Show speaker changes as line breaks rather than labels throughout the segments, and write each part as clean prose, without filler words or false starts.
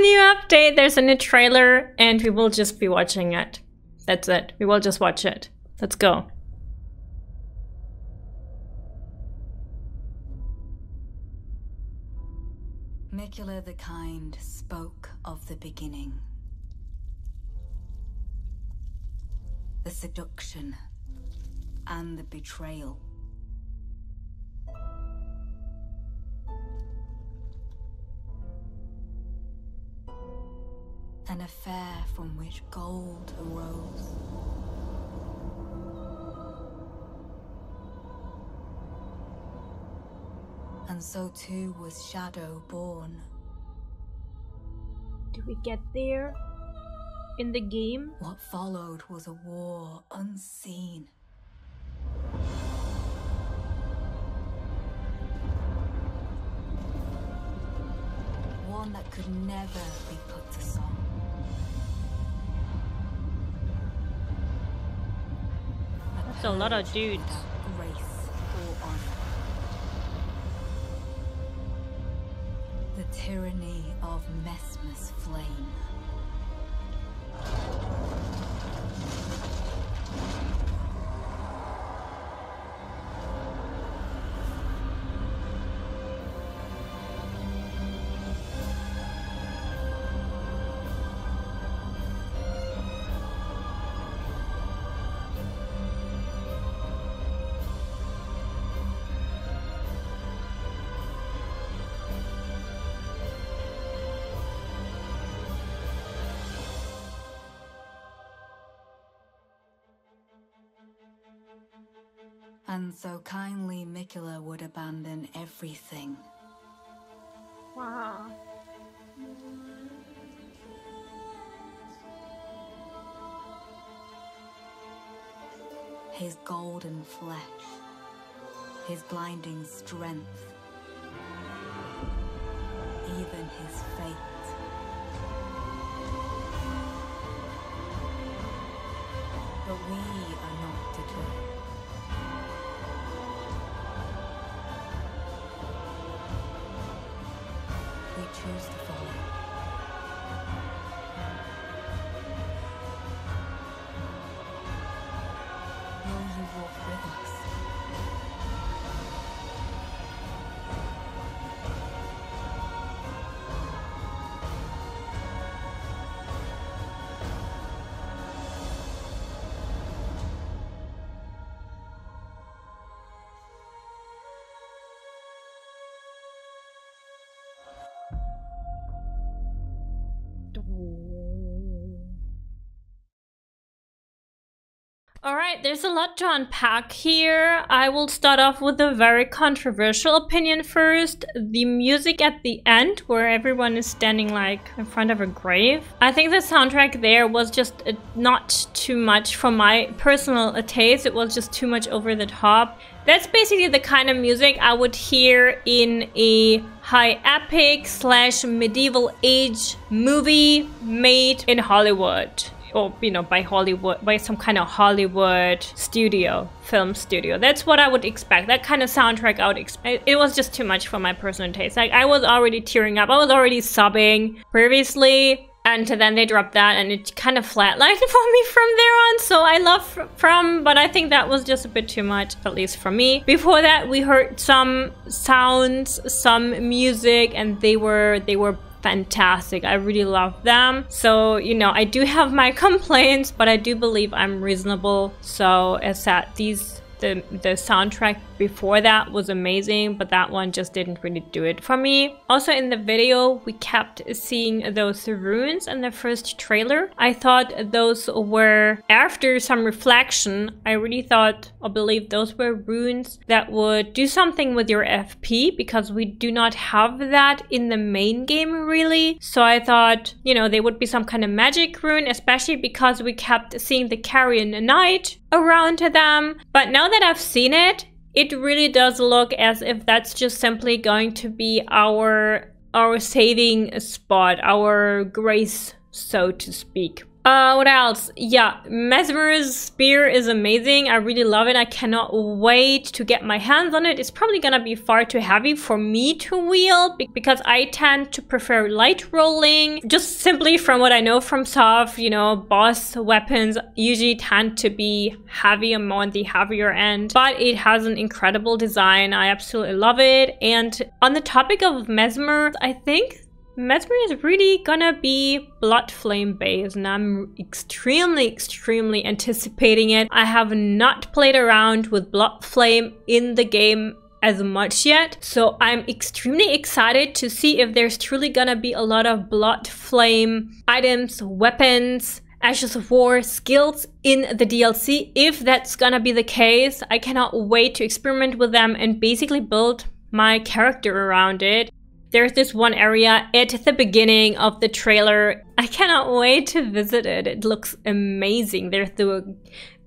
new update, there's a new trailer, and we will just be watching it. That's it. We will just watch it. Let's go.
Mikula the Kind spoke of the beginning. The seduction and the betrayal. An affair from which gold arose. And so too was Shadow born.
Do we get there in the game?
What followed was a war unseen. One that could never be put to song.
That's a lot of dudes.
Without grace or honor. The tyranny of Messmer's flame. And so kindly Mikula would abandon everything.
Wow.
His golden flesh, his blinding strength, even his fate. But we are not deterred. We choose to follow. Will you walk with us?
Alright, there's a lot to unpack here. I will start off with a very controversial opinion first. The music at the end, where everyone is standing like in front of a grave. I think the soundtrack there was just not too much for my personal taste. It was just too much over the top. That's basically the kind of music I would hear in a high epic / medieval age movie made in Hollywood. Or, you know, by Hollywood, by some kind of Hollywood studio, film studio. That's what I would expect. That kind of soundtrack I would expect. It was just too much for my personal taste. Like, I was already tearing up. I was already sobbing previously. And then they dropped that and it kind of flatlined for me from there on. So I love From, but I think that was just a bit too much, at least for me. Before that, we heard some sounds, some music, and they were fantastic. I really love them. So, you know, I do have my complaints, but I do believe I'm reasonable. So as said, the soundtrack before that was amazing, but that one just didn't really do it for me. Also in the video, we kept seeing those runes in the first trailer. I thought those were, after some reflection, I really thought or believed those were runes that would do something with your FP, because we do not have that in the main game really. So I thought, you know, they would be some kind of magic rune, especially because we kept seeing the Carrion Knight around them. But now that I've seen it, it really does look as if that's just simply going to be our saving spot, our grace, so to speak. What else? Yeah, Mesmer's spear is amazing. I really love it. I cannot wait to get my hands on it. It's probably gonna be far too heavy for me to wield because I tend to prefer light rolling. Just simply from what I know from Soft, you know, boss weapons usually tend to be heavy and more on the heavier end. But it has an incredible design. I absolutely love it. And on the topic of Mesmer, I think Mesmer is really gonna be Blood Flame based, and I'm extremely anticipating it. I have not played around with Blood Flame in the game as much yet, so I'm extremely excited to see if there's truly gonna be a lot of Blood Flame items, weapons, Ashes of War skills in the DLC. If that's gonna be the case, I cannot wait to experiment with them and basically build my character around it. There's this one area at the beginning of the trailer. I cannot wait to visit it. It looks amazing. There's the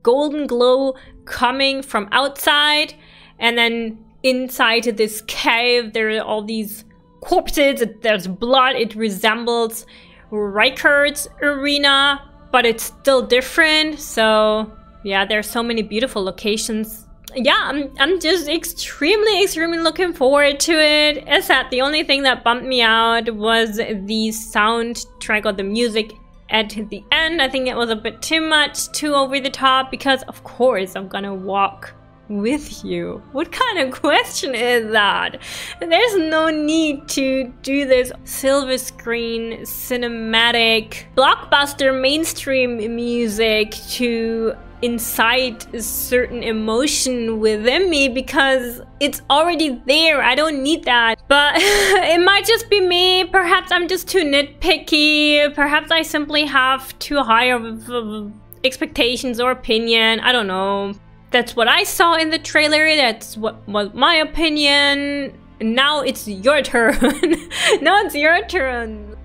golden glow coming from outside, and then inside this cave there are all these corpses. There's blood. It resembles Reichard's arena, but it's still different. So yeah, there's so many beautiful locations. Yeah, I'm just extremely looking forward to it. As said, the only thing that bumped me out was the soundtrack or the music at the end. I think it was a bit too much, too over the top, because of course I'm gonna walk with you. What kind of question is that? There's no need to do this silver screen cinematic blockbuster mainstream music to incite a certain emotion within me, because it's already there. I don't need that. But it might just be me. Perhaps I'm just too nitpicky. Perhaps I simply have too high of expectations or opinion. I don't know. That's what I saw in the trailer. That's what was my opinion. Now it's your turn. Now it's your turn.